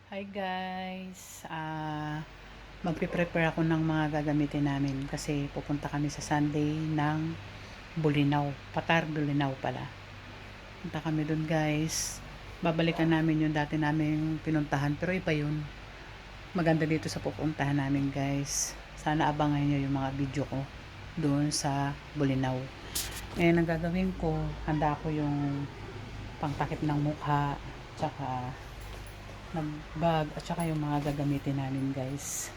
Hi guys, magpe-prepare ako ng mga gagamitin namin kasi pupunta kami sa Sunday ng Bulinaw, Patar Bulinaw pala. Punta kami dun guys, babalikan namin yung dati naming pinuntahan pero iba yun. Maganda dito sa pupuntahan namin guys. Sana abangan nyo yung mga video ko dun sa Bulinaw. Ngayon ang gagawin ko, handa ko yung pangtakip ng mukha, tsaka ng bag at saka yung mga gagamitin namin guys.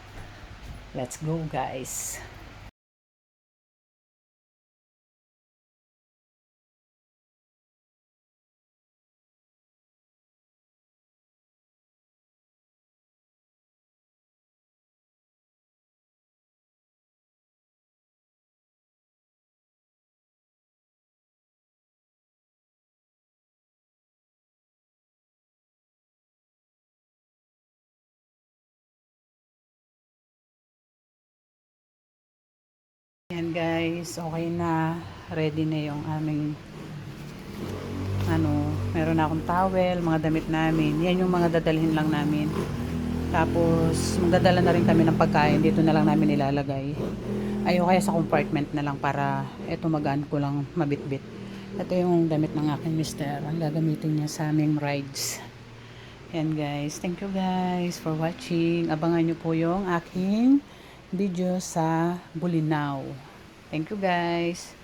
Let's go guys. Yan guys, okay na, ready na yung aming meron na akong towel, mga damit namin. Yan yung mga dadalhin lang namin. Tapos magdadala na rin kami ng pagkain, dito na lang namin ilalagay. Ayaw kaya sa compartment na lang para eto magaan ko lang mabitbit. Ito yung damit ng aking mister, ang gagamitin niya sa aming rides. Yan guys, thank you guys for watching. Abangan nyo po yung aking video sa Bulinaw. Thank you guys.